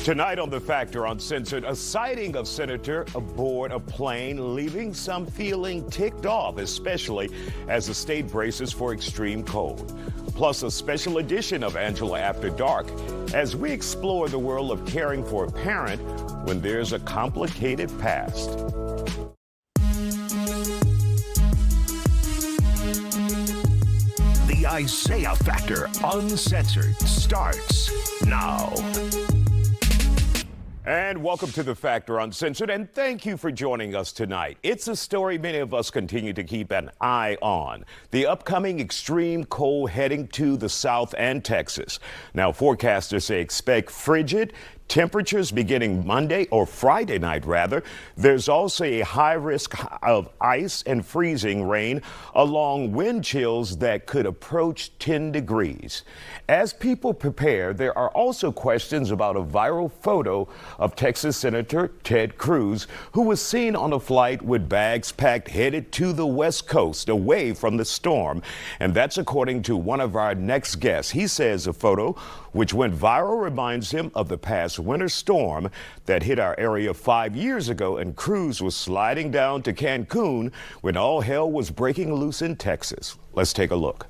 Tonight on The Factor Uncensored, a sighting of Senator aboard a plane, leaving some feeling ticked off, especially as the state braces for extreme cold. Plus, a special edition of Angela After Dark as we explore the world of caring for a parent when there's a complicated past. The Isiah Factor Uncensored starts now. And welcome to The Factor Uncensored, and thank you for joining us tonight. It's a story many of us continue to keep an eye on. The upcoming extreme cold heading to the South and Texas. Now, forecasters say expect frigid temperatures beginning Monday or Friday night, rather. There's also a high risk of ice and freezing rain, along wind chills that could approach 10 degrees. As people prepare, there are also questions about a viral photo of Texas Senator Ted Cruz, who was seen on a flight with bags packed headed to the West Coast, away from the storm. And that's according to one of our next guests. He says the photo, which went viral, reminds him of the past winter storm that hit our area 5 years ago, and Cruz was sliding down to Cancun when all hell was breaking loose in Texas. Let's take a look.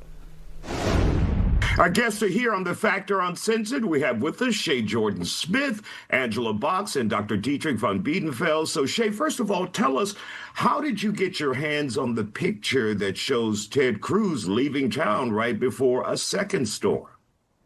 Our guests are here on The Factor Uncensored. We have with us Shay Jordan Smith, Angela Box, and Dr. Dietrich von Biedenfeld. So, Shay, first of all, tell us, how did you get your hands on the picture that shows Ted Cruz leaving town right before a second storm?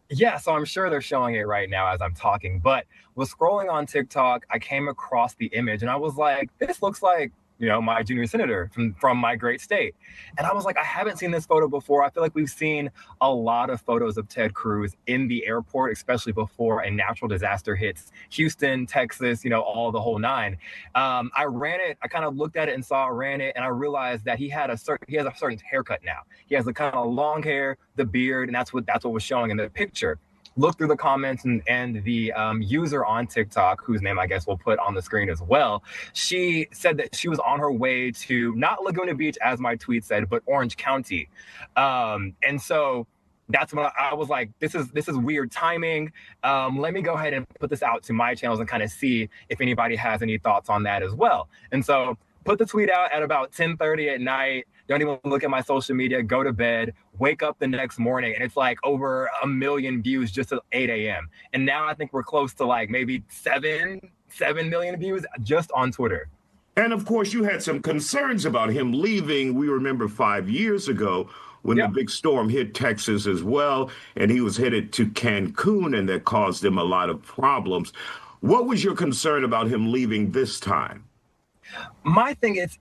Yeah, so I'm sure they're showing it right now as I'm talking, but was scrolling on TikTok, I came across the image and I was like, this looks like, my junior senator from my great state. And I was like, I haven't seen this photo before. I feel like we've seen a lot of photos of Ted Cruz in the airport, especially before a natural disaster hits Houston, Texas, all the whole nine. I ran it. I kind of looked at it and ran it. And I realized that he has a certain haircut now. He has the kind of long hair, the beard, and that's what was showing in the picture. Look through the comments and the user on TikTok, whose name I guess we'll put on the screen as well. She said that she was on her way to not Laguna Beach, as my tweet said, but Orange County. And so that's when I was like, this is weird timing. Let me go ahead and put this out to my channels and kind of see if anybody has any thoughts on that as well. And so put the tweet out at about 10:30 at night. Don't even look at my social media, go to bed, wake up the next morning, and it's like over 1 million views just at 8 a.m. And now I think we're close to like maybe 7 million views just on Twitter. And of course, you had some concerns about him leaving. We remember 5 years ago when the big storm hit Texas as well, and he was headed to Cancun, and that caused him a lot of problems. What was your concern about him leaving this time? My thing is,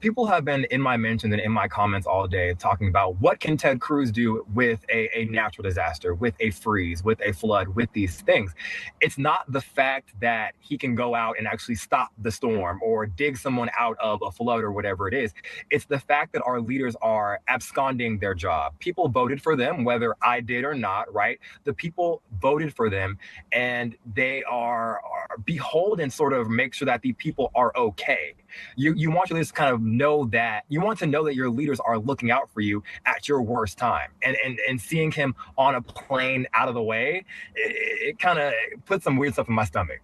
people have been in my mentions and in my comments all day talking about what can Ted Cruz do with a natural disaster, with a freeze, with a flood, with these things. It's not the fact that he can go out and actually stop the storm or dig someone out of a flood or whatever it is. It's the fact that our leaders are absconding their job. People voted for them, whether I did or not, right? The people voted for them, and they are beholden sort of make sure that the people are okay. You want your leaders to kind of know that your leaders are looking out for you at your worst time, and seeing him on a plane out of the way, it kind of put some weird stuff in my stomach.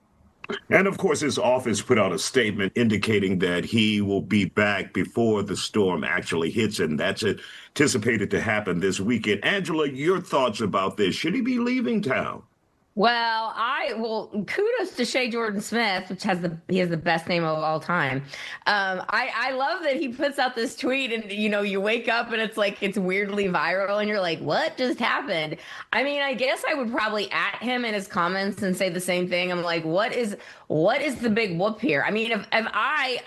And of course, his office put out a statement indicating that he will be back before the storm actually hits, and that's anticipated to happen this weekend. Angela, your thoughts about this? Should he be leaving town? Well, kudos to Shay Jordan Smith, which he has the best name of all time. I love that he puts out this tweet and, you wake up and it's like, it's weirdly viral and you're like, what just happened? I mean, I guess I would probably at him in his comments and say the same thing. I'm like, what is the big whoop here? I mean, I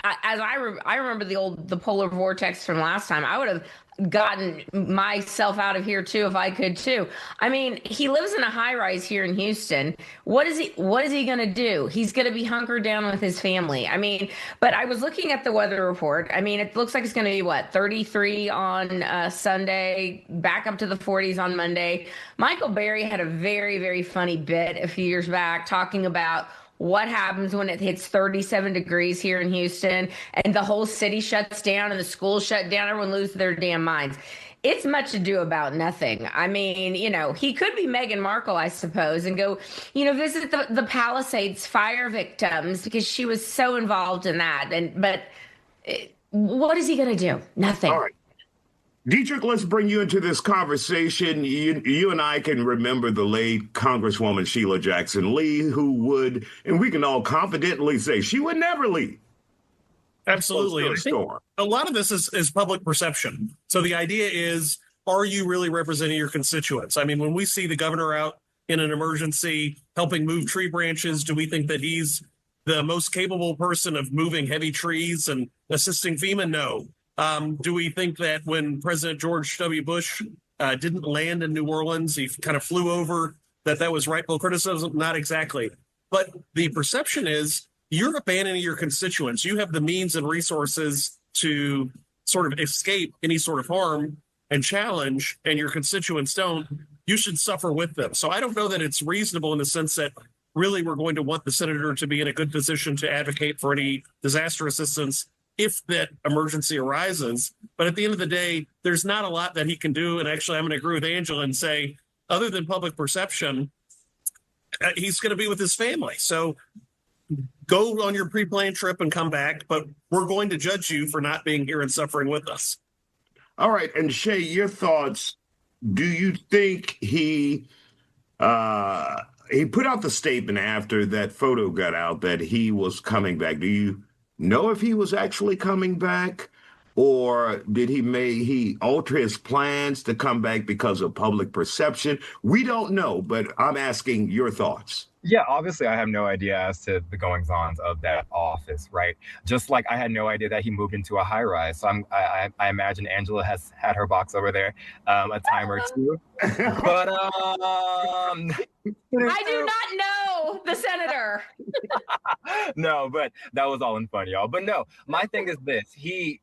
remember the polar vortex from last time, I would have gotten myself out of here too if I could too. I mean, he lives in a high rise here in Houston. What is he going to do? He's going to be hunkered down with his family. I mean, but I was looking at the weather report. I mean, it looks like it's going to be 33 on Sunday, back up to the 40s on Monday. Michael Berry had a very, very funny bit a few years back talking about what happens when it hits 37 degrees here in Houston and the whole city shuts down and the schools shut down, everyone loses their damn minds. it's much ado about nothing. I mean, he could be Meghan Markle, I suppose, and go, visit the Palisades fire victims because she was so involved in that. But what is he going to do? Nothing. All right. Dietrich, let's bring you into this conversation. You and I can remember the late Congresswoman Sheila Jackson Lee, who would, and we can all confidently say she would never leave. Absolutely. I think a lot of this is public perception. So the idea is, are you really representing your constituents? I mean, when we see the governor out in an emergency helping move tree branches, do we think that he's the most capable person of moving heavy trees and assisting FEMA? No. Do we think that when President George W. Bush didn't land in New Orleans, he kind of flew over, that was rightful criticism? Not exactly. But the perception is you're abandoning your constituents. You have the means and resources to sort of escape any sort of harm and challenge, and your constituents don't. You should suffer with them. So I don't know that it's reasonable in the sense that really we're going to want the senator to be in a good position to advocate for any disaster assistance if that emergency arises. But at the end of the day, there's not a lot that he can do. And actually, I'm going to agree with Angela and say, other than public perception, he's going to be with his family. So go on your pre-planned trip and come back. But we're going to judge you for not being here and suffering with us. All right. And Shay, your thoughts. Do you think he put out the statement after that photo got out that he was coming back? Do you know if he was actually coming back, or did he alter his plans to come back because of public perception? We don't know, but I'm asking your thoughts. Yeah, obviously, I have no idea as to the goings-ons of that office, right? Just like I had no idea that he moved into a high-rise. So I imagine Angela has had her box over there a time or two. But I do not know the senator. No, but that was all in fun, y'all. But no, my thing is this: he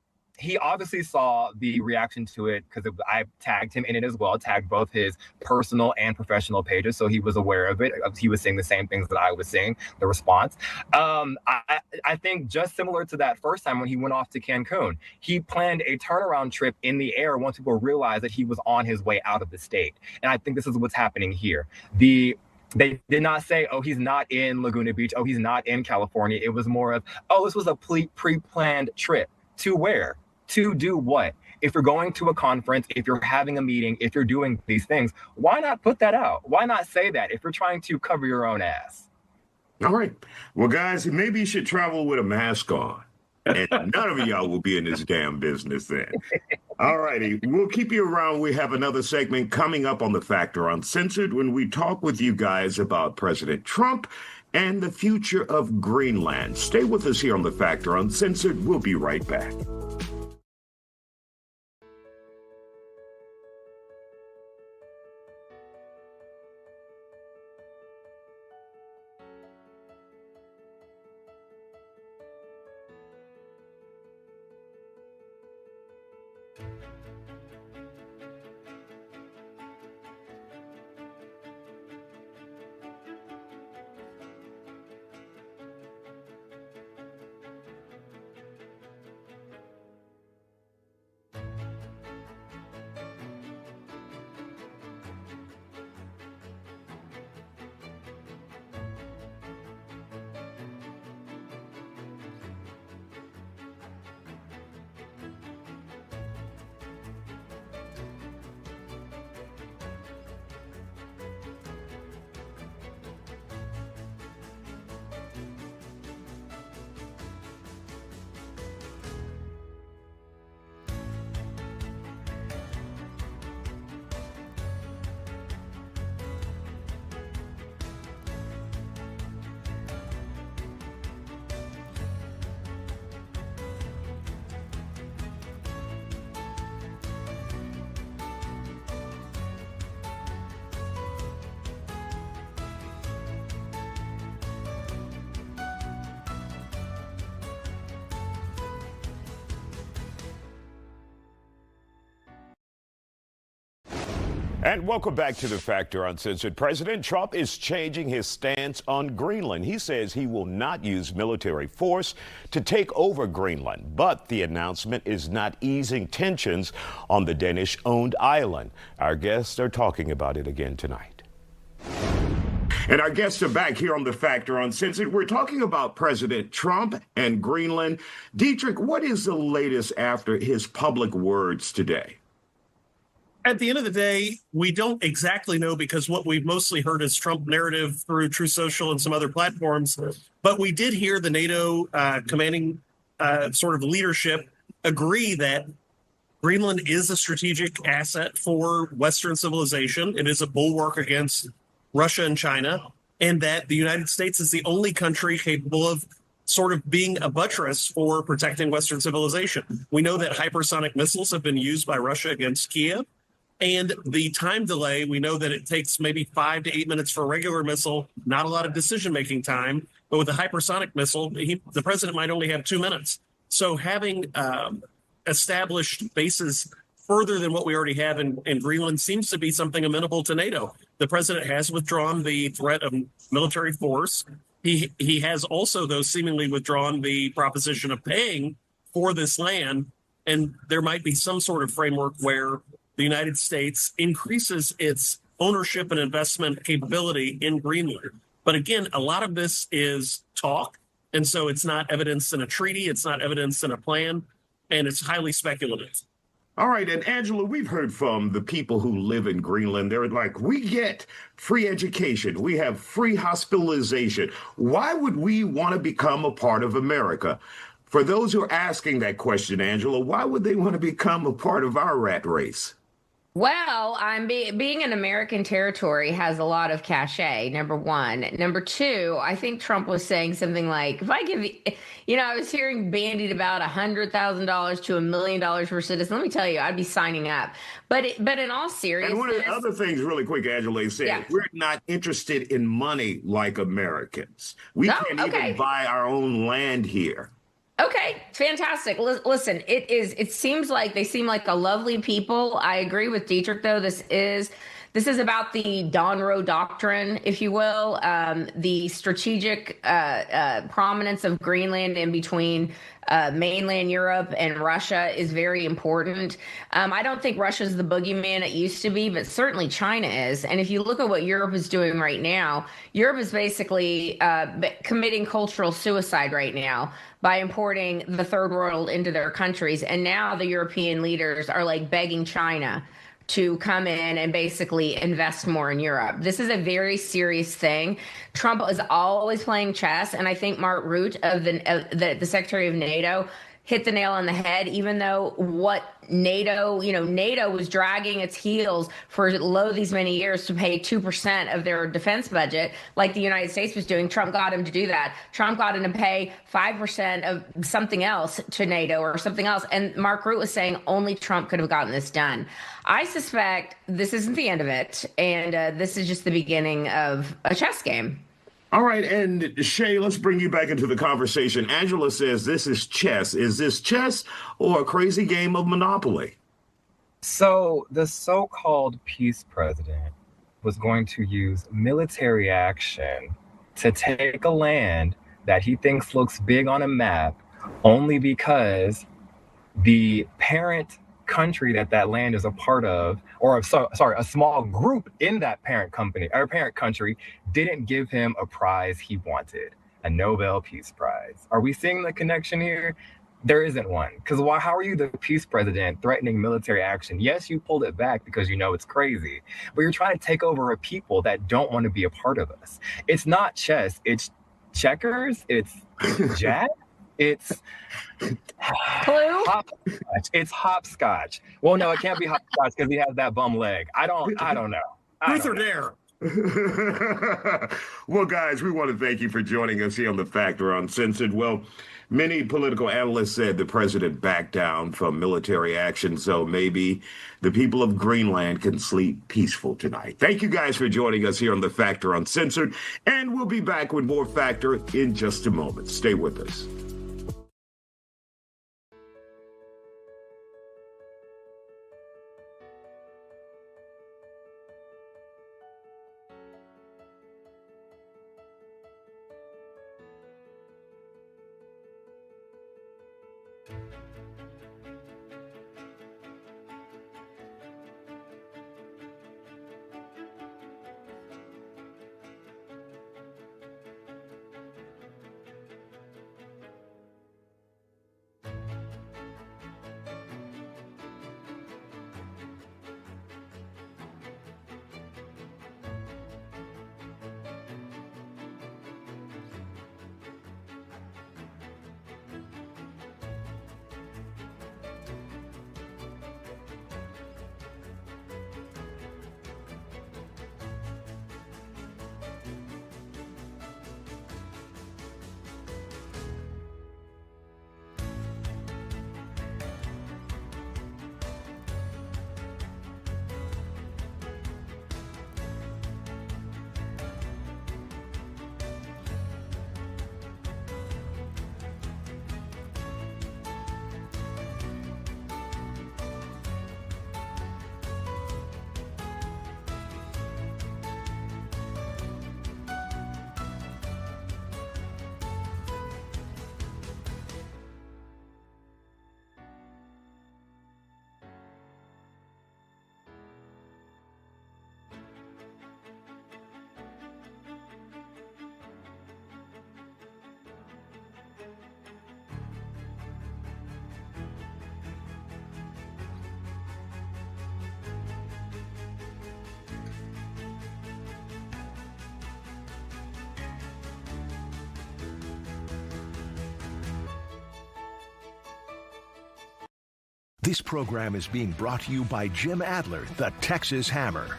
obviously saw the reaction to it because I tagged him in it as well, tagged both his personal and professional pages. So he was aware of it. He was saying the same things that I was saying, the response. I think just similar to that first time when he went off to Cancun, he planned a turnaround trip in the air once people realized that he was on his way out of the state. And I think this is what's happening here. They did not say, oh, he's not in Laguna Beach. Oh, he's not in California. It was more of, oh, this was a pre-planned trip. To where? To do what? If you're going to a conference, if you're having a meeting, if you're doing these things, why not put that out? Why not say that if you're trying to cover your own ass? All right. Well, guys, maybe you should travel with a mask on. And none of y'all will be in this damn business then. All righty. We'll keep you around. We have another segment coming up on The Factor Uncensored when we talk with you guys about President Trump and the future of Greenland. Stay with us here on The Factor Uncensored. We'll be right back. And welcome back to The Factor Uncensored. President Trump is changing his stance on Greenland. He says he will not use military force to take over Greenland. But the announcement is not easing tensions on the Danish-owned island. Our guests are talking about it again tonight. And our guests are back here on The Factor Uncensored. We're talking about President Trump and Greenland. Dietrich, what is the latest after his public words today? At the end of the day, we don't exactly know because what we've mostly heard is Trump narrative through True Social and some other platforms. But we did hear the NATO commanding sort of leadership agree that Greenland is a strategic asset for Western civilization. It is a bulwark against Russia and China, and that the United States is the only country capable of sort of being a buttress for protecting Western civilization. We know that hypersonic missiles have been used by Russia against Kiev. And the time delay, we know that it takes maybe 5 to 8 minutes for a regular missile, not a lot of decision-making time. But with a hypersonic missile, the president might only have 2 minutes. So having established bases further than what we already have in Greenland seems to be something amenable to NATO. The president has withdrawn the threat of military force. He has also, though, seemingly withdrawn the proposition of paying for this land. And there might be some sort of framework where the United States increases its ownership and investment capability in Greenland. But again, a lot of this is talk. And so it's not evidenced in a treaty. It's not evidenced in a plan. And it's highly speculative. All right. And Angela, we've heard from the people who live in Greenland. They're like, we get free education. We have free hospitalization. Why would we want to become a part of America? For those who are asking that question, Angela, why would they want to become a part of our rat race? Well, being an American territory has a lot of cachet, number one. Number two, I think Trump was saying something like, if I give you, I was hearing bandied about $100,000 to $1 million for citizens. Let me tell you, I'd be signing up. But in all seriousness. And one of the other things really quick, Angela said, we're not interested in money like Americans. We can't even buy our own land here. Okay, fantastic. Listen, it seems like they seem like a lovely people. I agree with Dietrich, though. This is about the Donroe Doctrine, if you will, the strategic prominence of Greenland in between mainland Europe and Russia is very important. I don't think Russia's the boogeyman it used to be, but certainly China is. And if you look at what Europe is doing right now, Europe is basically committing cultural suicide right now by importing the third world into their countries. And now the European leaders are like begging China to come in and basically invest more in Europe. This is a very serious thing. Trump is always playing chess, and I think Mark Rutte, of the Secretary of NATO, hit the nail on the head, even though what NATO was dragging its heels for these many years to pay 2% of their defense budget, like the United States was doing. Trump got him to do that. Trump got him to pay 5% of something else to NATO or something else. And Mark Rutte was saying only Trump could have gotten this done. I suspect this isn't the end of it. And this is just the beginning of a chess game. All right. And Shay, let's bring you back into the conversation. Angela says this is chess. Is this chess or a crazy game of Monopoly? So the so-called peace president was going to use military action to take a land that he thinks looks big on a map only because the parent country that land is a part of, or a small group in that parent company or parent country didn't give him a prize he wanted, a Nobel Peace Prize. Are we seeing the connection here? There isn't one. Because how are you the peace president threatening military action? Yes, you pulled it back because you know it's crazy, but you're trying to take over a people that don't want to be a part of us. It's not chess. It's checkers. It's jack. It's hopscotch. It's hopscotch. Well, no, it can't be hopscotch because he has that bum leg. I don't know. Truth or dare? Well, guys, we want to thank you for joining us here on The Factor Uncensored. Well, many political analysts said the president backed down from military action, so maybe the people of Greenland can sleep peaceful tonight. Thank you guys for joining us here on The Factor Uncensored, and we'll be back with more Factor in just a moment. Stay with us. This program is being brought to you by Jim Adler, the Texas Hammer.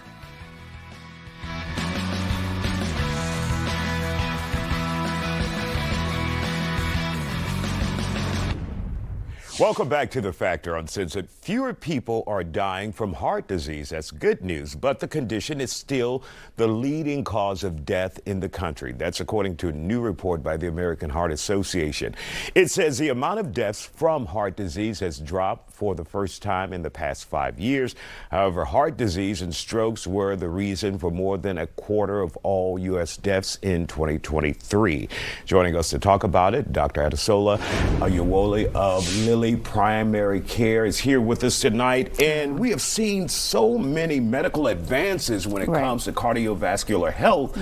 Welcome back to The Factor Uncensored. Fewer people are dying from heart disease. That's good news, but the condition is still the leading cause of death in the country. That's according to a new report by the American Heart Association. It says the amount of deaths from heart disease has dropped for the first time in the past 5 years. However, heart disease and strokes were the reason for more than a quarter of all U.S. deaths in 2023. Joining us to talk about it, Dr. Adesola Oyewole of Lilly Primary Care is here with us tonight, and we have seen so many medical advances when it comes to cardiovascular health,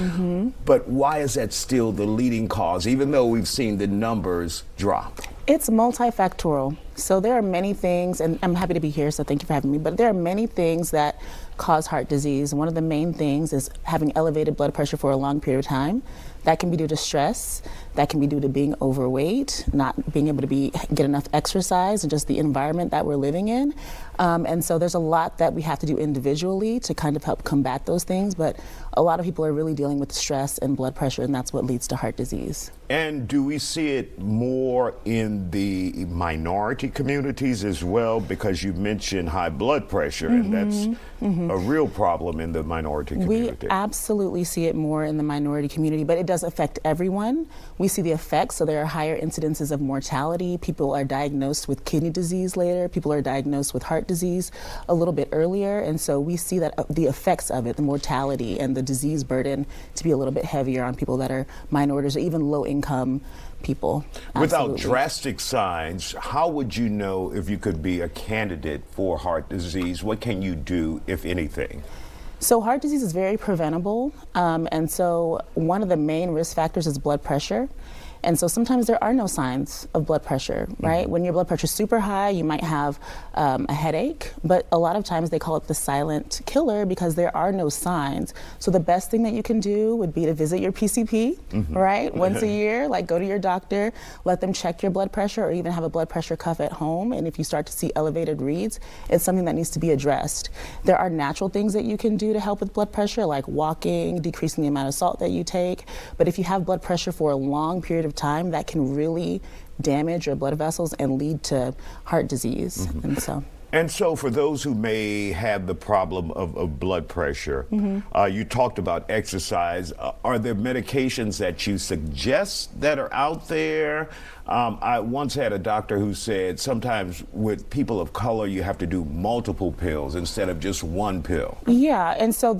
but why is that still the leading cause, even though we've seen the numbers drop? It's multifactorial. So there are many things, and I'm happy to be here, so thank you for having me, but there are many things that cause heart disease. One of the main things is having elevated blood pressure for a long period of time. That can be due to stress. That can be due to being overweight, not being able to get enough exercise, and just the environment that we're living in. And so there's a lot that we have to do individually to kind of help combat those things, but a lot of people are really dealing with stress and blood pressure, and that's what leads to heart disease. And do we see it more in the minority communities as well? Because you mentioned high blood pressure, and that's a real problem in the minority community. We absolutely see it more in the minority community, but it does affect everyone. We see the effects, so there are higher incidences of mortality. People are diagnosed with kidney disease later. People are diagnosed with heart disease a little bit earlier, and so we see that the effects of it, the mortality and the disease burden, to be a little bit heavier on people that are minorities or even low-income people. Without Absolutely. drastic signs, how would you know if you could be a candidate for heart disease? What can you do, if anything? So heart disease is very preventable, and so one of the main risk factors is blood pressure. And so sometimes there are no signs of blood pressure, right? When your blood pressure is super high, you might have a headache, but a lot of times they call it the silent killer because there are no signs. So the best thing that you can do would be to visit your PCP, right? Once a year, like go to your doctor, let them check your blood pressure, or even have a blood pressure cuff at home. And if you start to see elevated reads, it's something that needs to be addressed. There are natural things that you can do to help with blood pressure, like walking, decreasing the amount of salt that you take. But if you have blood pressure for a long period of time, that can really damage your blood vessels and lead to heart disease. And so for those who may have the problem of blood pressure, you talked about exercise. Are there medications that you suggest that are out there? I once had a doctor who said sometimes with people of color, you have to do multiple pills instead of just one pill. Yeah, and so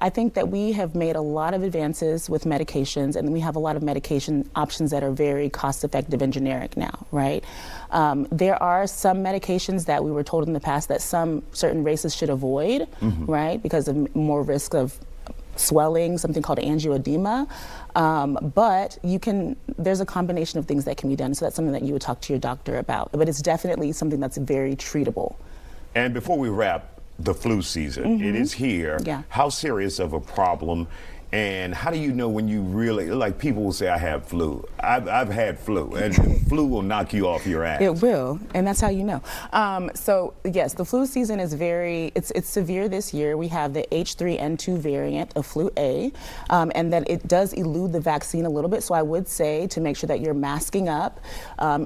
I think that we have made a lot of advances with medications, and we have a lot of medication options that are very cost effective and generic now, right? There are some medications that we were told in the past that some certain races should avoid, right? Because of more risk of swelling, something called angioedema. But there's a combination of things that can be done. So that's something that you would talk to your doctor about. But it's definitely something that's very treatable. And before we wrap, the flu season, it is here. Yeah. How serious of a problem? And how do you know when you really, like people will say, I have flu. I've had flu, and flu will knock you off your ass. It will, and that's how you know. So yes, the flu season is it's severe this year. We have the H3N2 variant of flu A, and then it does elude the vaccine a little bit. So I would say to make sure that you're masking up.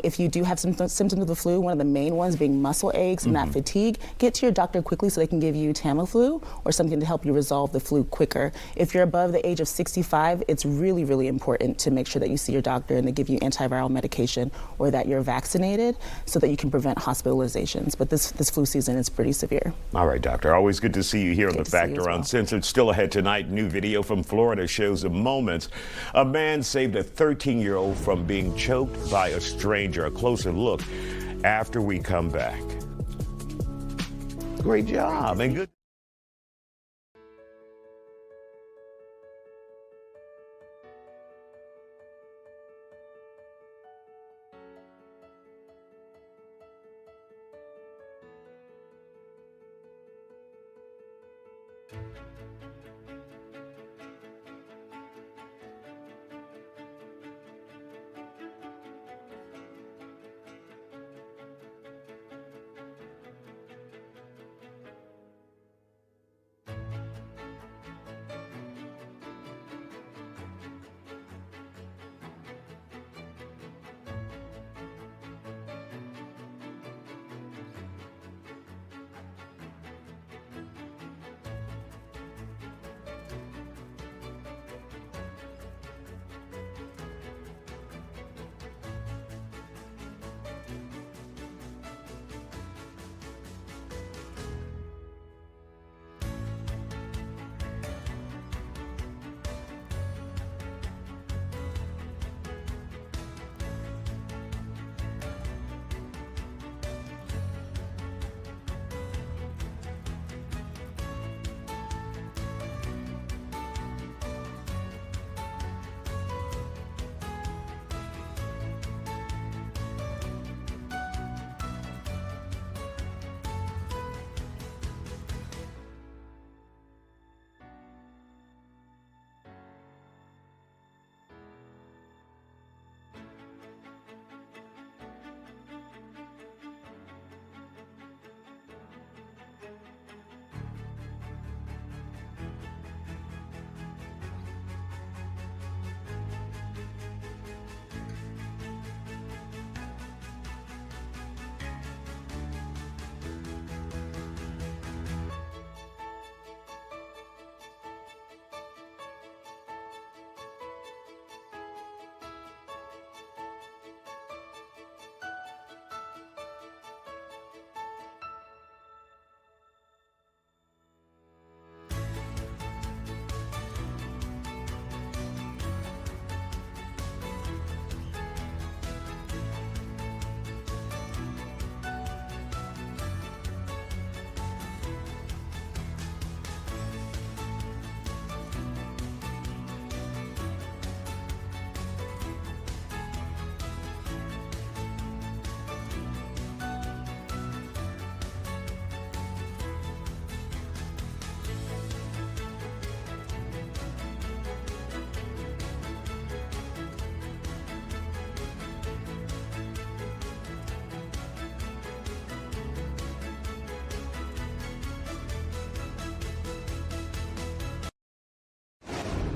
If you do have some symptoms of the flu, one of the main ones being muscle aches and that fatigue, get to your doctor quickly so they can give you Tamiflu or something to help you resolve the flu quicker. If you're above the age of 65, it's really, really important to make sure that you see your doctor and they give you antiviral medication or that you're vaccinated so that you can prevent hospitalizations. But this flu season is pretty severe. All right, doctor. Always good to see you here on The Factor Uncensored. Still ahead tonight, new video from Florida shows the moments a man saved a 13-year-old from being choked by a stranger. A closer look after we come back. Great job and good.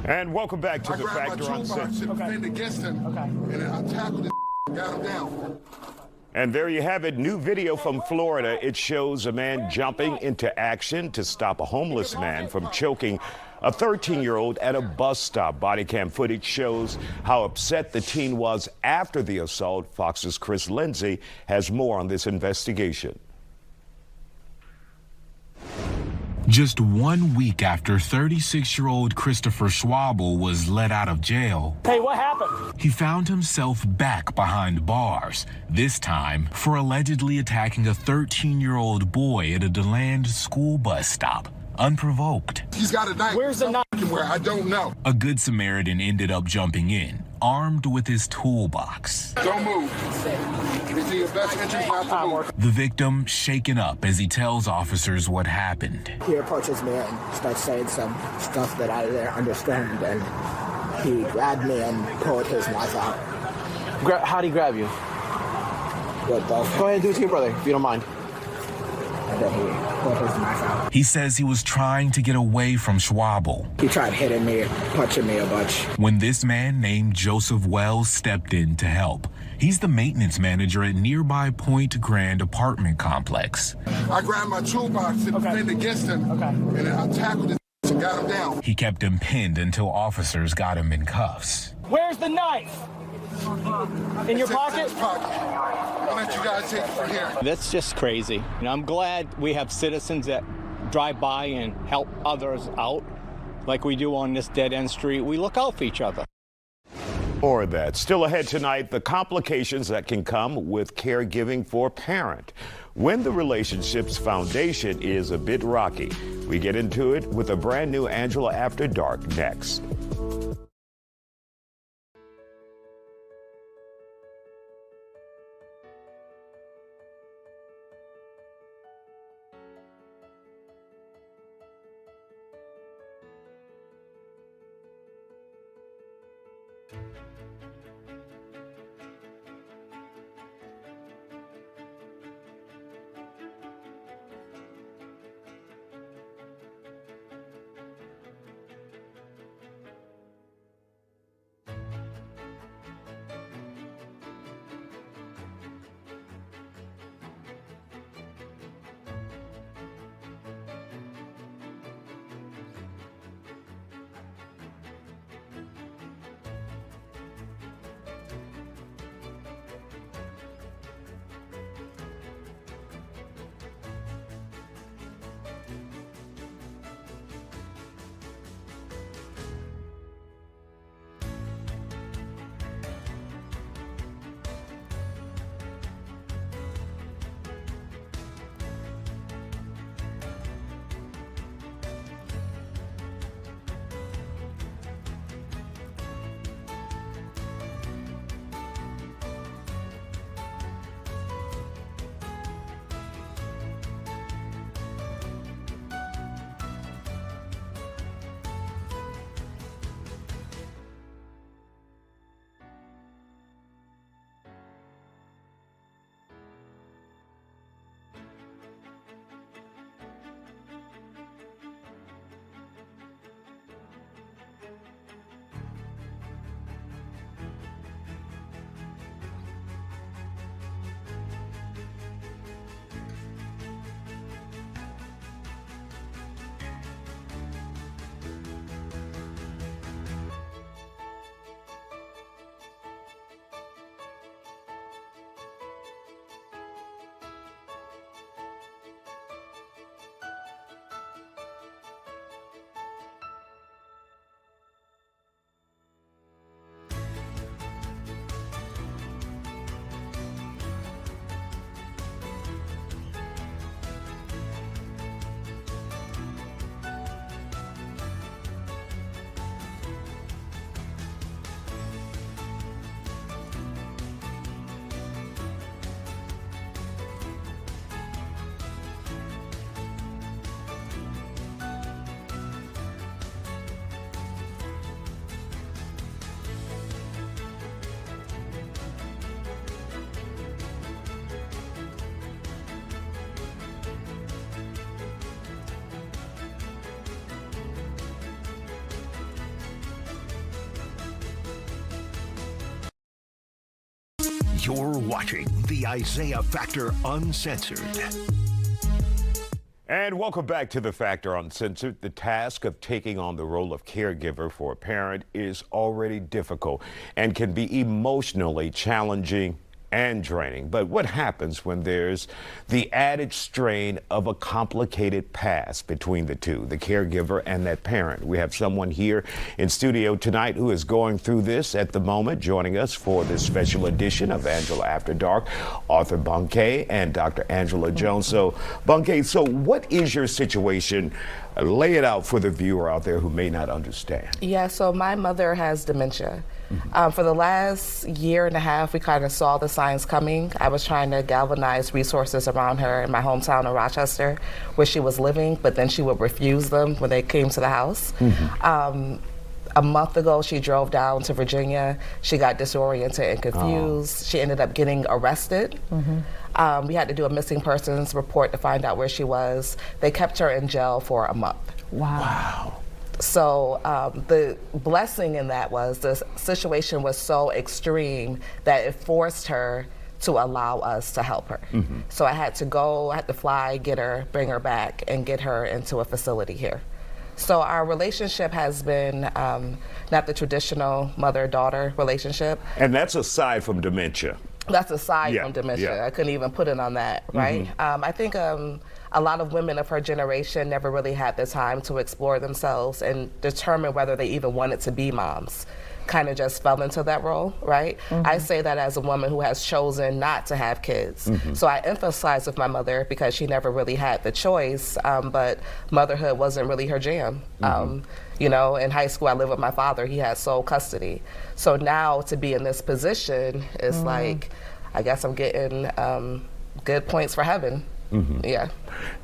And welcome back to the Factor Uncensored. Defend against him, and then I tackled him, got him down. And there you have it, new video from Florida. It shows a man jumping into action to stop a homeless man from choking a 13-year-old at a bus stop. Body cam footage shows how upset the teen was after the assault. Fox's Chris Lindsay has more on this investigation. Just 1 week after 36-year-old Christopher Schwabel was let out of jail. Hey, what happened? He found himself back behind bars, this time for allegedly attacking a 13-year-old boy at a DeLand school bus stop, unprovoked. He's got a knife. Where's the knife? Where I don't know. A Good Samaritan ended up jumping in, armed with his toolbox. Don't move. It's in your best interest not to move. The victim shaken up as he tells officers what happened. He approaches me and starts saying some stuff that I didn't understand, and he grabbed me and pulled his knife out. How'd he grab you? With both. Go ahead and do it to your brother, if you don't mind. And then he pulled his knife out. He says he was trying to get away from Schwabel He tried hitting me, punching me a bunch. when this man named Joseph Wells stepped in to help. He's the maintenance manager at nearby Point Grand apartment complex. I grabbed my toolbox to defend against him, and then I tackled him and got him down. He kept him pinned until officers got him in cuffs. Where's the knife? In your pocket? His pocket. I'll let you guys take it from here. That's just crazy. And I'm glad we have citizens that drive by and help others out like we do on this dead-end street. We look out for each other. More of that. Still ahead tonight, the complications that can come with caregiving for a parent when the relationship's foundation is a bit rocky. We get into it with a brand new Angela After Dark next. You're watching the Isiah Factor Uncensored. And welcome back to The Factor Uncensored. The task of taking on the role of caregiver for a parent is already difficult and can be emotionally challenging and draining. But what happens when there's the added strain of a complicated past between the two, the caregiver and that parent? We have someone here in studio tonight who is going through this at the moment. Joining us for this special edition of Angela After Dark, Arthur Bunke and Dr. Angela Jones. So, Bunke, so what is your situation? Lay it out for the viewer out there who may not understand. Yeah, so my mother has dementia. For the last year and a half, we kind of saw the signs coming. I was trying to galvanize resources around her in my hometown of Rochester, where she was living, but then she would refuse them when they came to the house. A month ago, she drove down to Virginia. She got disoriented and confused. She ended up getting arrested. We had to do a missing persons report to find out where she was. They kept her in jail for a month. Wow. So the blessing in that was the situation was so extreme that it forced her to allow us to help her. So I had to fly, get her, bring her back, and get her into a facility here. So our relationship has been not the traditional mother-daughter relationship. And that's aside from dementia. That's aside from dementia. I couldn't even put it on that, right? I think a lot of women of her generation never really had the time to explore themselves and determine whether they even wanted to be moms. Kind of just fell into that role, right? I say that as a woman who has chosen not to have kids. So I emphasize with my mother because she never really had the choice, but motherhood wasn't really her jam. You know, in high school, I lived with my father. He had sole custody. So now to be in this position is like, I guess I'm getting good points for heaven. Yeah.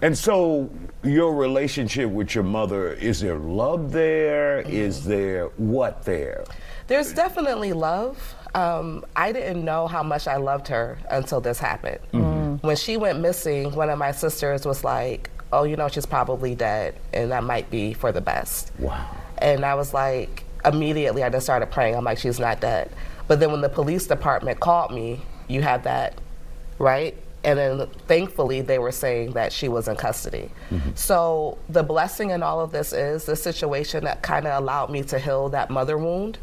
And so your relationship with your mother, is there love there? Is there what there? There's definitely love. I didn't know how much I loved her until this happened. When she went missing, one of my sisters was like, oh, you know, she's probably dead, and that might be for the best. Wow. And I was like, immediately I just started praying. I'm like, she's not dead. But then when the police department called me, you have that, right? And then thankfully they were saying that she was in custody. So the blessing in all of this is the situation that kind of allowed me to heal that mother wound,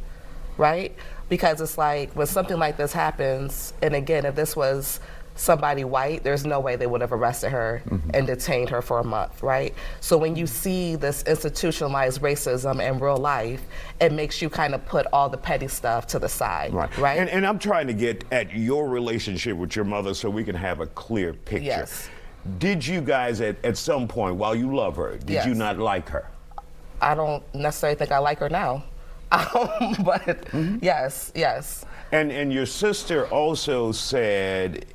right? Because it's like when something like this happens, and again, if this was somebody white, there's no way they would have arrested her and detained her for a month, right? So when you see this institutionalized racism in real life, it makes you kind of put all the petty stuff to the side, right? And I'm trying to get at your relationship with your mother so we can have a clear picture. Yes. Did you guys at some point, while you love her, did you not like her? I don't necessarily think I like her now. But yes. And your sister also said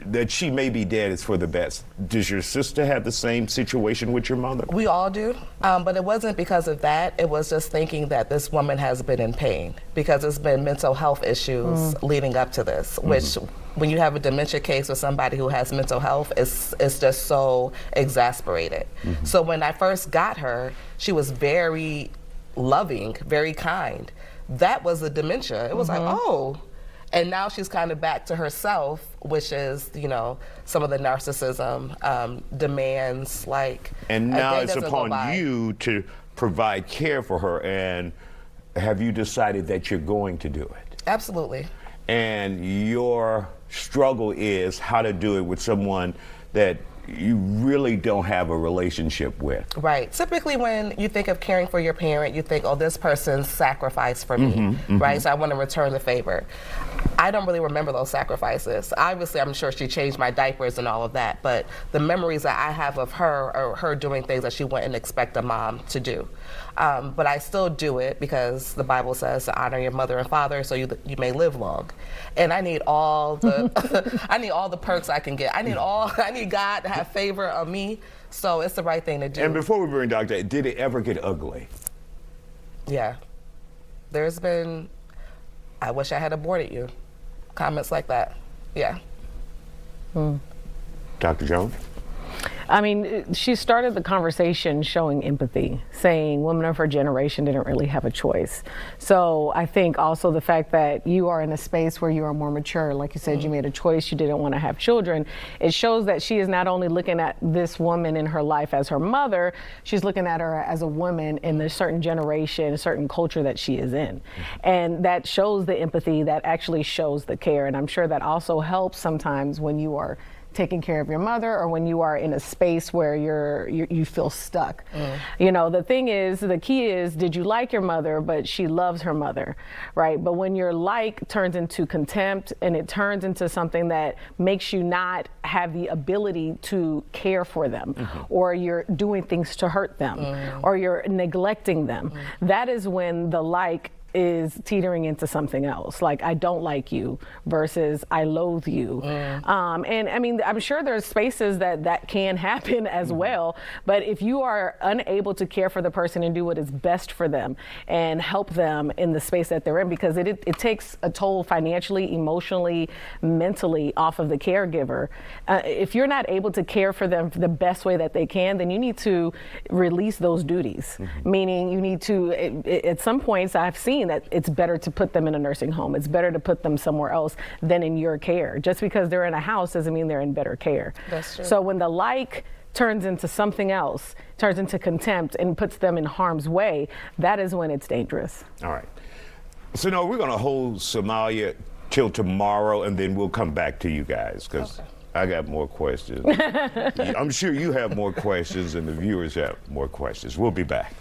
that she may be dead is for the best. Does your sister have the same situation with your mother? We all do, but it wasn't because of that. It was just thinking that this woman has been in pain because there's been mental health issues leading up to this, which when you have a dementia case with somebody who has mental health, it's just so exasperated. So when I first got her, she was very loving, very kind. That was the dementia. It was like, oh. And now she's kind of back to herself, which is, you know, some of the narcissism demands, like. And now it's upon you to provide care for her. And have you decided that you're going to do it? Absolutely. And your struggle is how to do it with someone that you really don't have a relationship with. Right. Typically when you think of caring for your parent, you think, oh, this person's sacrificed for me, right? So I want to return the favor. I don't really remember those sacrifices. Obviously, I'm sure she changed my diapers and all of that, but the memories that I have of her are her doing things that she wouldn't expect a mom to do. But I still do it because the Bible says to honor your mother and father so you may live long. And I need all the I need all the perks I can get. I need God to have favor on me, so it's the right thing to do. And before we bring Doctor, did it ever get ugly? Yeah. There's been, I wish I had aborted you. Comments like that. Yeah. Dr. Jones? I mean, she started the conversation showing empathy, saying women of her generation didn't really have a choice. So I think also the fact that you are in a space where you are more mature, like you said, you made a choice, you didn't want to have children. It shows that she is not only looking at this woman in her life as her mother, she's looking at her as a woman in the certain generation, a certain culture that she is in. And that shows the empathy, that actually shows the care. And I'm sure that also helps sometimes when you are taking care of your mother or when you are in a space where you feel stuck. You know, the key is, did you like your mother, but she loves her mother, right? But when your like turns into contempt and it turns into something that makes you not have the ability to care for them, or you're doing things to hurt them, or you're neglecting them, that is when the like is teetering into something else, like I don't like you versus I loathe you. And I mean, I'm sure there's spaces that can happen as well, but if you are unable to care for the person and do what is best for them and help them in the space that they're in, because it takes a toll financially, emotionally, mentally off of the caregiver. If you're not able to care for them the best way that they can, then you need to release those duties. Meaning you need to, at some points I've seen that it's better to put them in a nursing home. It's better to put them somewhere else than in your care. Just because they're in a house doesn't mean they're in better care. That's true. So when the like turns into something else, turns into contempt and puts them in harm's way, that is when it's dangerous. All right. So no, we're going to hold Somalia till tomorrow, and then we'll come back to you guys, because I got more questions. I'm sure you have more questions and the viewers have more questions. We'll be back.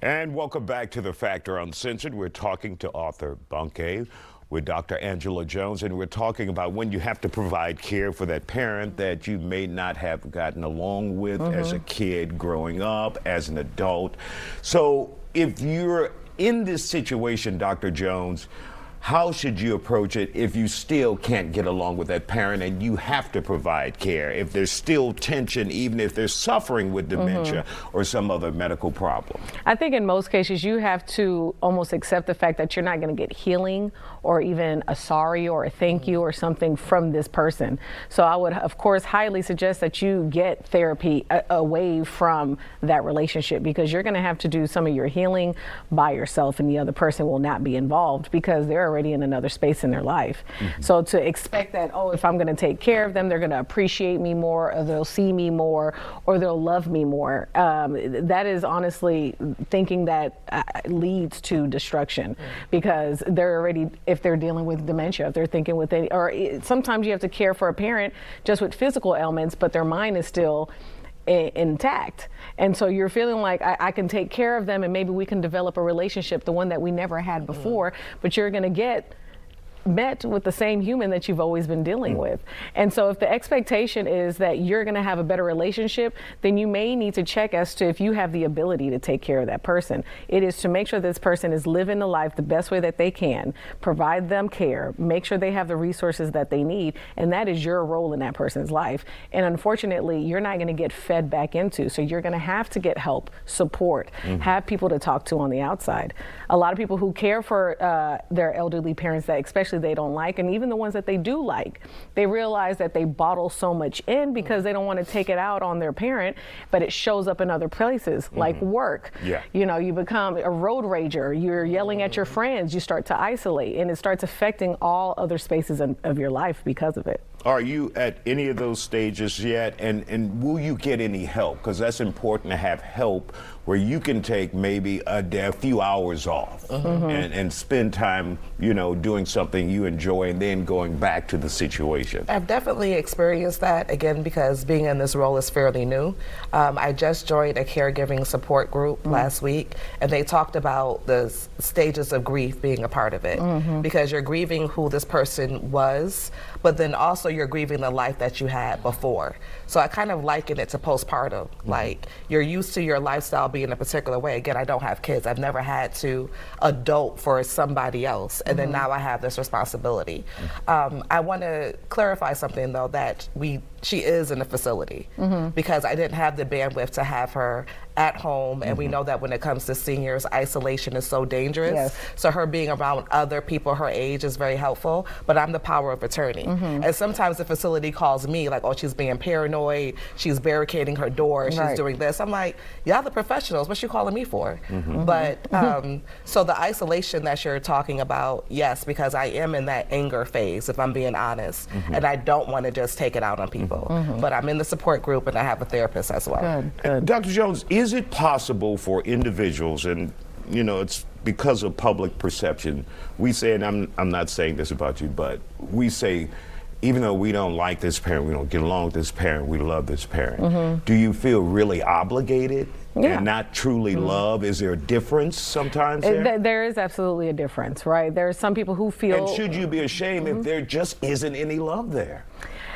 And welcome back to The Factor Uncensored. We're talking to author Bunke with Dr. Angela Jones, and we're talking about when you have to provide care for that parent that you may not have gotten along with as a kid growing up, as an adult. So if you're in this situation, Dr. Jones, how should you approach it if you still can't get along with that parent and you have to provide care? If there's still tension, even if they're suffering with dementia or some other medical problem? I think in most cases you have to almost accept the fact that you're not going to get healing or even a sorry or a thank you or something from this person. So I would, of course, highly suggest that you get therapy away from that relationship, because you're going to have to do some of your healing by yourself and the other person will not be involved because they're already in another space in their life. So to expect that, oh, if I'm going to take care of them, they're going to appreciate me more, or they'll see me more, or they'll love me more. That is honestly thinking that leads to destruction, because they're already, if they're dealing with dementia, if they're thinking with any, or sometimes you have to care for a parent just with physical ailments, but their mind is still intact. And so you're feeling like I can take care of them and maybe we can develop a relationship, the one that we never had before, but you're going to get met with the same human that you've always been dealing with. And so if the expectation is that you're going to have a better relationship, then you may need to check as to if you have the ability to take care of that person. It is to make sure this person is living the life the best way that they can, provide them care, make sure they have the resources that they need, and that is your role in that person's life. And unfortunately, you're not going to get fed back into, so you're going to have to get help, support, have people to talk to on the outside. A lot of people who care for their elderly parents that especially they don't like, and even the ones that they do like, they realize that they bottle so much in because they don't want to take it out on their parent, but it shows up in other places like work. You know, you become a road rager, you're yelling at your friends, you start to isolate, and it starts affecting all other spaces of your life because of it. Are you at any of those stages yet? And will you get any help? Because that's important to have help where you can take maybe a few hours off and spend time, you know, doing something you enjoy and then going back to the situation. I've definitely experienced that, again, because being in this role is fairly new. I just joined a caregiving support group last week, and they talked about the stages of grief being a part of it, because you're grieving who this person was, but then also you're grieving the life that you had before. So I kind of liken it to postpartum. Like, you're used to your lifestyle being a particular way. Again, I don't have kids. I've never had to adult for somebody else, and then now I have this responsibility. I want to clarify something, though, that she is in a facility, because I didn't have the bandwidth to have her at home, and we know that when it comes to seniors, isolation is so dangerous. So her being around other people her age is very helpful, but I'm the power of attorney. And sometimes the facility calls me like, oh, she's being paranoid, she's barricading her door, she's doing this. I'm like, y'all the professionals, what's she calling me for? But so the isolation that you're talking about, yes, because I am in that anger phase, if I'm being honest, and I don't want to just take it out on people. But I'm in the support group and I have a therapist as well. Dr. Jones, is it possible for individuals, and you know, it's because of public perception, we say, and I'm not saying this about you, but we say, even though we don't like this parent, we don't get along with this parent, we love this parent. Do you feel really obligated and not truly love? Is there a difference sometimes there? There is absolutely a difference, right? There are some people who feel... And should you be ashamed if there just isn't any love there?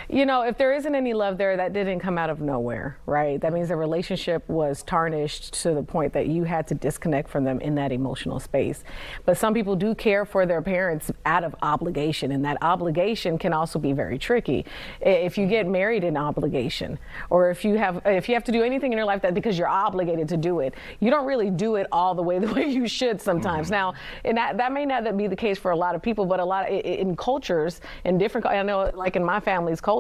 You know, if there isn't any love there, that didn't come out of nowhere, right? That means the relationship was tarnished to the point that you had to disconnect from them in that emotional space. But some people do care for their parents out of obligation, and that obligation can also be very tricky. If you get married in obligation, or if you have to do anything in your life that because you're obligated to do it, you don't really do it all the way you should sometimes. Now, and that may not be the case for a lot of people, but in cultures, in different, I know, like in my family's culture,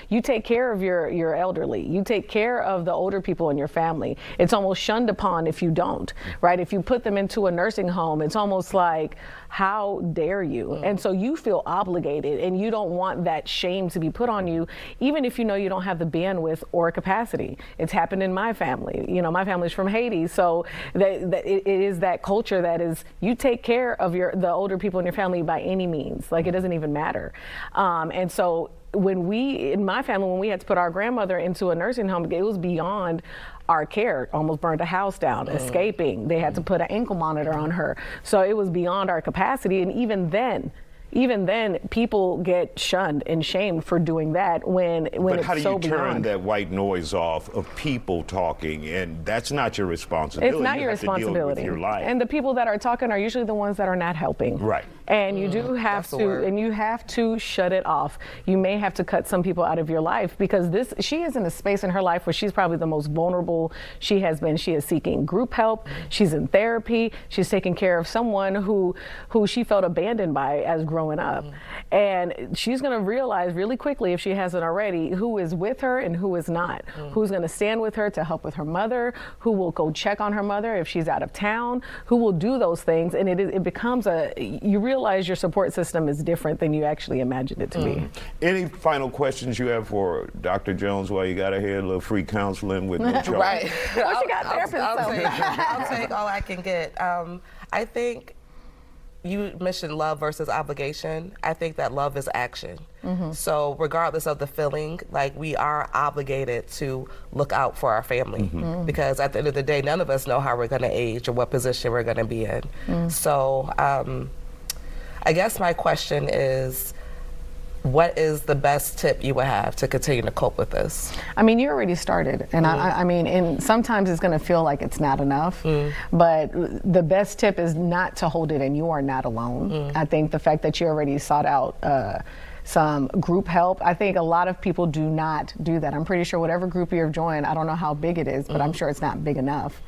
you take care of your elderly. You take care of the older people in your family. It's almost shunned upon if you don't, right? If you put them into a nursing home, it's almost like, how dare you? And so you feel obligated, and you don't want that shame to be put on you, even if you know you don't have the bandwidth or capacity. It's happened in my family. You know, my family's from Haiti, so it is that culture that is, you take care of the older people in your family by any means. Like, it doesn't even matter. And so in my family, when we had to put our grandmother into a nursing home, it was beyond our care. Almost burned a house down, escaping. They had to put an ankle monitor on her. So it was beyond our capacity. And even then, even then, people get shunned and shamed for doing that when But it's how do so you turn beyond. that white noise off of people talking? And that's not your responsibility. It's not You your have to deal responsibility. with your life. And the people that are talking are usually the ones that are not helping. Right. And you do have That's the to, word. and you have to shut it off. You may have to cut some people out of your life because she is in a space in her life where she's probably the most vulnerable she has been. She is seeking group help. She's in therapy. She's taking care of someone who she felt abandoned by as growing up. And she's going to realize really quickly, if she hasn't already, who is with her and who is not. Who's going to stand with her to help with her mother, who will go check on her mother if she's out of town, who will do those things. And it becomes you realize your support system is different than you actually imagined it to be. Any final questions you have for Dr. Jones while you got her here? A little free counseling with no charge. Right. Well, she got therapists, I'll take all I can get. I think you mentioned love versus obligation. I think that love is action. So regardless of the feeling, like, we are obligated to look out for our family because at the end of the day, none of us know how we're going to age or what position we're going to be in. So I guess my question is, what is the best tip you would have to continue to cope with this? I mean, you already started, and I mean, and sometimes it's going to feel like it's not enough, but the best tip is not to hold it in. You are not alone. I think the fact that you already sought out some group help, I think a lot of people do not do that. I'm pretty sure whatever group you've joined, I don't know how big it is, but I'm sure it's not big enough.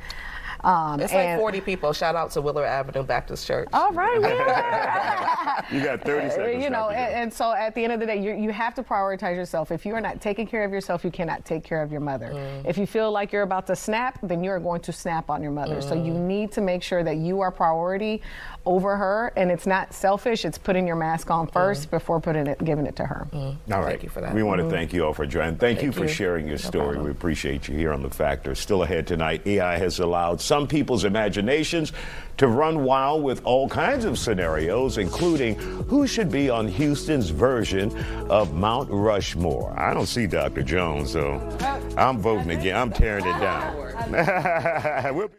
It's like 40 people. Shout out to Willard Avenue Baptist Church. All right, Willard. You got 30 seconds. You know, and so at the end of the day, you have to prioritize yourself. If you are not taking care of yourself, you cannot take care of your mother. If you feel like you're about to snap, then you're going to snap on your mother. So you need to make sure that you are priority over her, and it's not selfish. It's putting your mask on first before giving it to her. All right. Thank you for that. We want to thank you all for joining. Thank you for you. sharing your No story. problem. We appreciate you here on The Factor. Still ahead tonight, AI has allowed some people's imaginations to run wild with all kinds of scenarios, including who should be on Houston's version of Mount Rushmore. I don't see Dr. Jones, so I'm voting again. I'm tearing it down. We'll be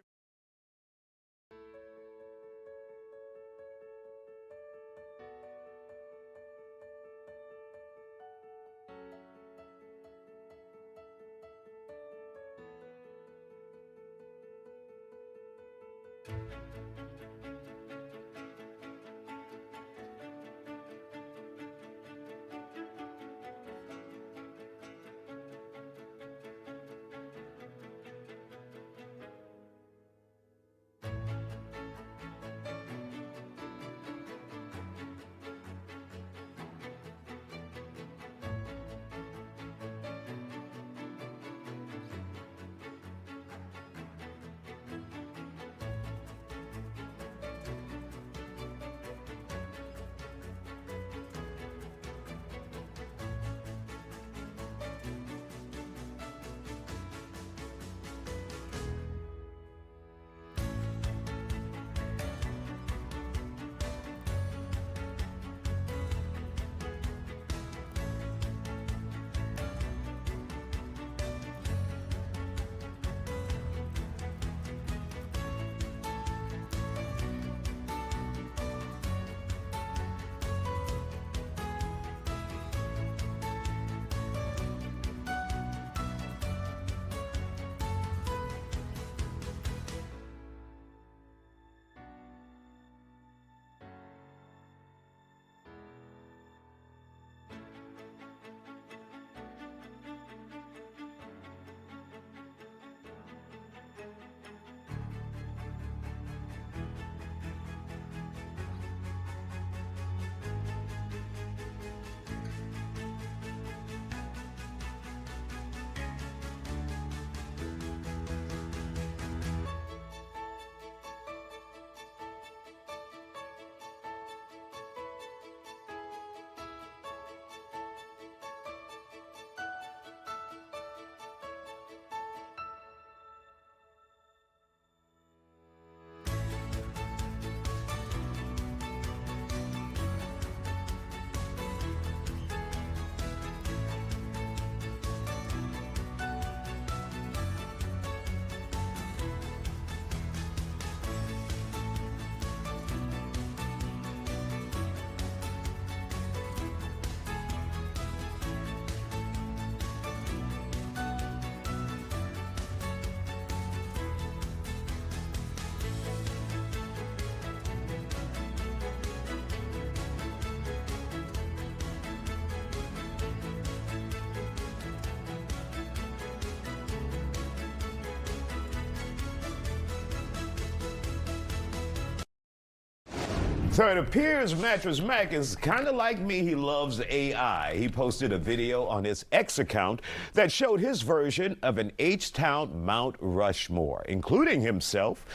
So it appears Mattress Mac is kind of like me. He loves AI. He posted a video on his X account that showed his version of an H-Town Mount Rushmore, including himself,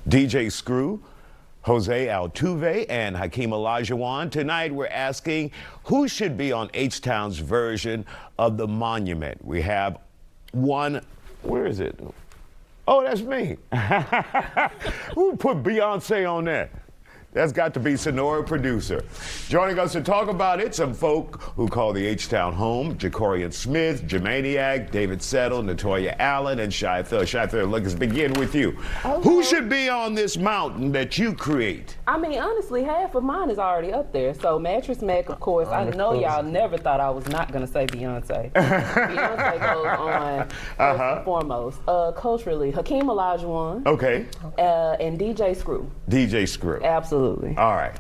DJ Screw, Jose Altuve, and Hakeem Olajuwon. Tonight, we're asking who should be on H-Town's version of the monument. We have one, where is it? Oh, that's me. Who put Beyonce on that? That's got to be Sonora producer. Joining us to talk about it, some folk who call the H-Town home: Jacorian Smith, Jamaniac, David Settle, Natoya Allen, and Shy Thug. Shy Thug, let's begin with you. Okay. Who should be on this mountain that you create? I mean, honestly, half of mine is already up there. So Mattress Mac, of course. I know y'all never thought I was not going to say Beyonce. Beyonce goes on first and foremost. Culturally, Hakeem Olajuwon. Okay. And DJ Screw. DJ Screw. Absolutely. All right.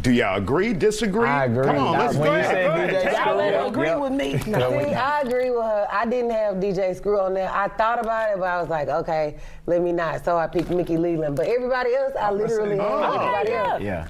Do y'all agree, disagree? I agree. Come on, let's go ahead. Y'all let her agree with me. See, I agree with her. I didn't have DJ Screw on there. I thought about it, but I was like, okay, let me not. So I picked Mickey Leland. But everybody else, I literally had everybody else. Yeah.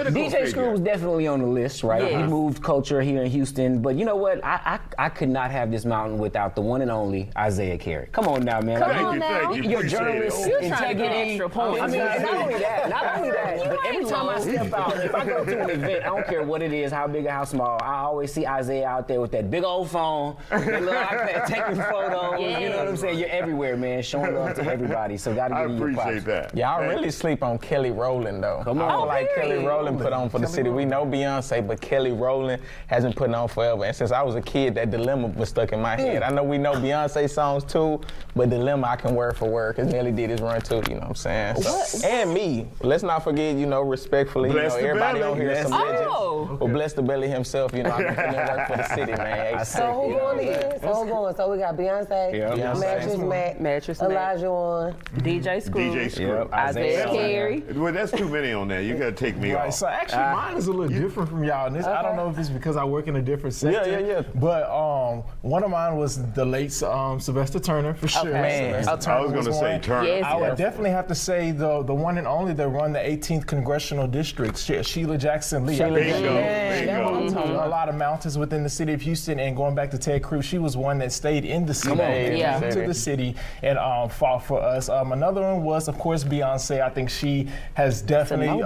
DJ Screw was definitely on the list, right? Yes. He moved culture here in Houston. But you know what? I could not have this mountain without the one and only Isiah Carey. Come on now, man. Thank you. You're a Appreciate journalist. You're trying to get extra points. I mean, not only that, but every time I step out, if I go to an event, I don't care what it is, how big or how small, I always see Isiah out there with that big old phone, that little iPad taking photos. Yes. You know what I'm saying? You're everywhere, man, showing love to everybody. So gotta give you your props. I appreciate that. Y'all really sleep on Kelly Rowland, though. Come on. I feel like Kelly Rowland put on for the city. We know Beyonce, but Kelly Rowland has been putting on forever. And since I was a kid, that Dilemma was stuck in my head. I know we know Beyonce songs too, but Dilemma I can word for word, because Nelly did his run too, you know what I'm saying? So, and me. Let's not forget, respectfully, everybody on here is some legends. But Bless the Belly himself, I've been putting in work for the city, man. So who going again? So we got Beyonce, Mattress Mac, Olajuwon, DJ Screw, Isiah Carey. Well, that's too many on there. You got to take me off. So actually, mine is a little different from y'all. And this, I don't know if it's because I work in a different sector. Yeah. But one of mine was the late Sylvester Turner, for sure. Man. I was going to say Turner. Yes, I would definitely have to say the one and only that run the 18th Congressional District, Sheila Jackson Lee. A lot of mountains within the city of Houston, and going back to Ted Cruz, she was one that stayed in the city, to the city, and fought for us. Another one was, of course, Beyonce. I think she has definitely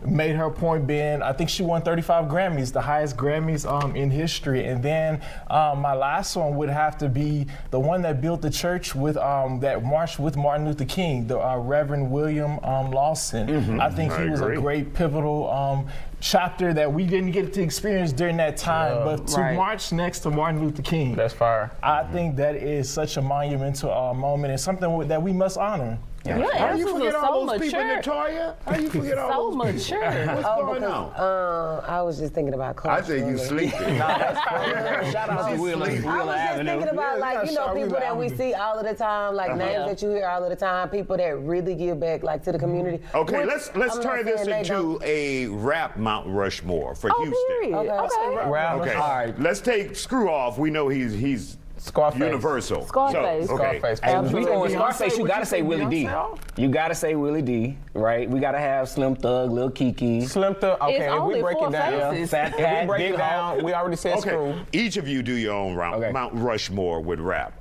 made her point being, I think she won 35 Grammys, the highest Grammys in history. And then my last one would have to be the one that built the church with that marched with Martin Luther King, the Reverend William Lawson. I think he was a great pivotal chapter that we didn't get to experience during that time, but to march next to Martin Luther King, That's fire. I think that is such a monumental moment and something that we must honor. How you forget all those people, Natoya? How you forget all those people? mature. What's going on? I was just thinking about culture. I think you sleeping. Shout out to Wheeler I was just thinking about people that we see all of the time, like names that you hear all of the time, people that really give back to the community. Okay, let's turn this into a rap Mount Rushmore for Houston. Period. Okay. Okay. All right. Let's take Screw off. We know he's Scarface. Universal. Scarface. So, okay. Scarface. Hey, we going Scarface, you gotta say Willie D. You gotta say Willie D, right? We gotta have Slim Thug, Lil Kiki. Slim Thug, okay, if we break it down, Fat Cat, Big Down, we already said Screw. Each of you do your own round. Mount Rushmore with rap.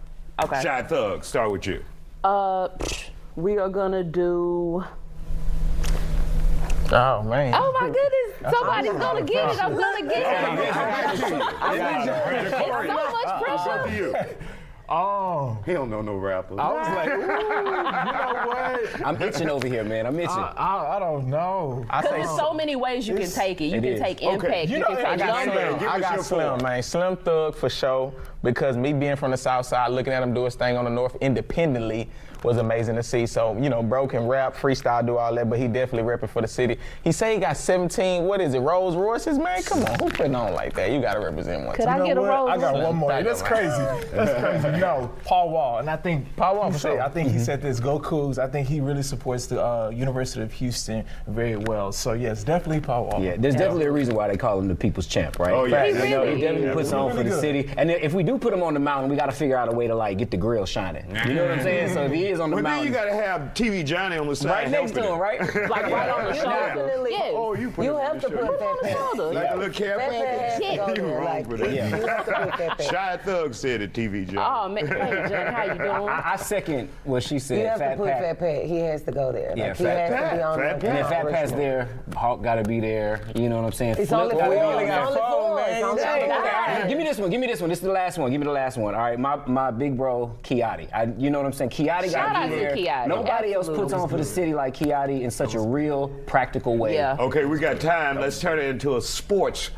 Okay. Shy Thug, start with you. We are gonna do. Oh man. Oh my goodness! Somebody's gonna get it. I'm gonna get it. It's so much pressure. Oh. He don't know no rappers. I was like, ooh, you know what? I'm itching over here, man. I'm itching. I don't know. Because there's so many ways you can take it. You can take impact. You can take I got Slim, man. Slim Thug for sure. Because me being from the South Side, looking at him do his thing on the North independently was amazing to see. So, bro can rap, freestyle, do all that, but he definitely repping for the city. He say he got 17, Rolls Royces, man? Come on, who putting on like that? You got to represent one. Could I get a Rolls Royce? I got one more. That's crazy. That's crazy. No, Paul Wall. And I think Paul Wall, for sure. I think he said this, go Cougs. I think he really supports the University of Houston very well. So, yes, definitely Paul Wall. Yeah, there's definitely a reason why they call him the people's champ, right? Oh, yeah. He definitely puts on for the city. And if we do do put him on the mountain, we got to figure out a way to like get the grill shining. You know what I'm saying? So if he is on the Well, then mountain, you got to have TV Johnny on the side. right next to him, right? Like right on the shoulder. Yes. Oh, you put You it have on to the put shoulder. that pat. Like a little care That has to go package. You there, wrong like, for that. you have to put that pat. Shy Thug said it, TV Johnny. Oh man, hey Johnny, how you doing? I second what she said. You have to Fat put Pat. Fat Pat. He has to go there. Yeah, Like, he Fat has to be on Fat the Pat. And if Fat Mount Pat's Rushmore. there, Hawk got to be there. You know what I'm saying? It's Flip only gotta four. be It's there. only four. It's only four. Give me this one. Give me this one. This is the last one. Give me the last one. All right, my big bro, Kiati. You know what I'm saying? Kiati Shout got out to to be there. Kiati. Nobody else puts on for the city like Kiati in such a real, practical way. Yeah. Okay, we got time. Let's turn it into a sports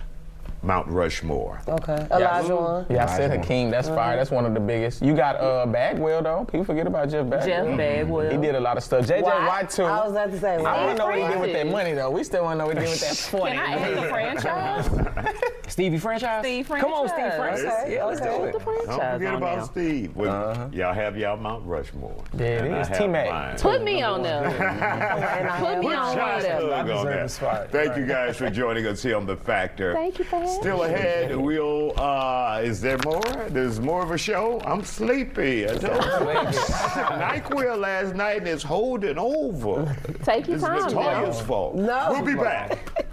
Mount Rushmore. Okay. Elijah one. Yeah, I said Hakeem. That's fire. That's one of the biggest. You got Bagwell though. People forget about Jeff Bagwell. Jeff Bagwell. He did a lot of stuff. JJ White too. I was about to say. I want to know what he did with Francis. that money though. We still want to know what he did with that 40. Can I add the franchise? Stevie franchise? Steve franchise. Come on, Steve franchise. Okay, Yeah, let's okay. do it. The franchise Don't forget on about now. Steve. Well, y'all have y'all Mount Rushmore. There it And I is. have T-Mac. mine. Put me on there. Put me on one of Shy them. Thug on there. Thank you guys for joining us here on The Factor. Thank you for having me. Still ahead, we'll, is there more? There's more of a show? I'm sleepy. I told you. NyQuil last night and it's holding over. Take your It's time now. Latoya's fault. No. We'll be back.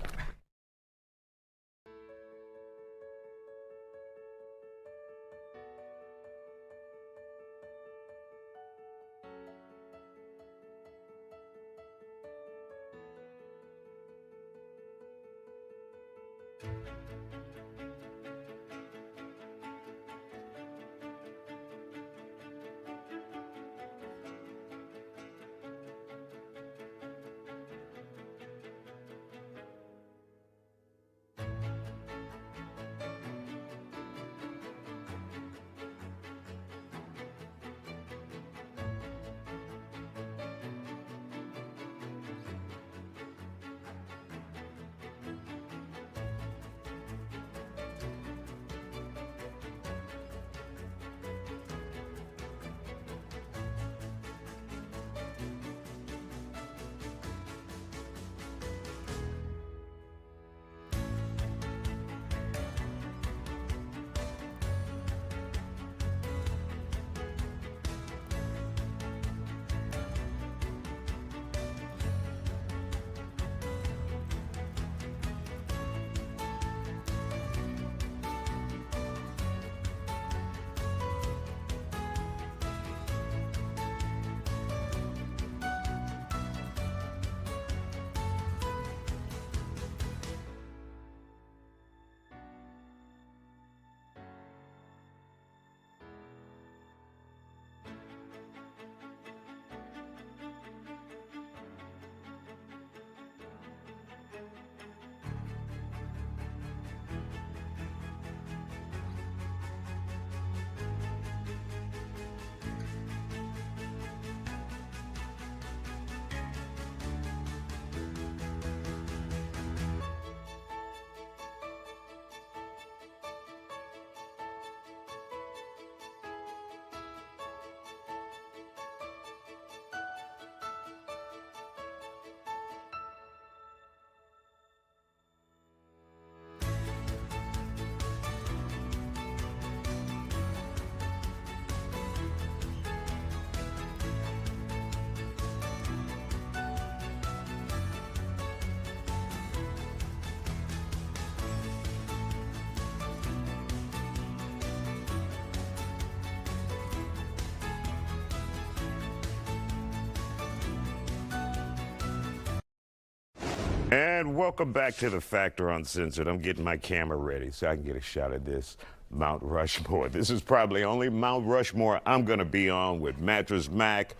And welcome back to The Factor Uncensored. I'm getting my camera ready so I can get a shot of this Mount Rushmore. This is probably only Mount Rushmore I'm going to be on with Mattress Mac,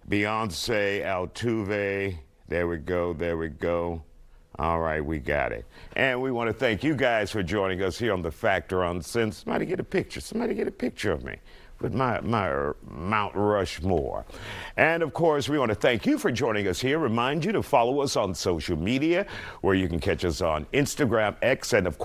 Beyonce, Altuve. There we go, there we go. All right, we got it. And we want to thank you guys for joining us here on The Factor Uncensored. Somebody get a picture of me with my Mount Rushmore. And of course, we want to thank you for joining us here. Remind you to follow us on social media, where you can catch us on Instagram, X, and of course,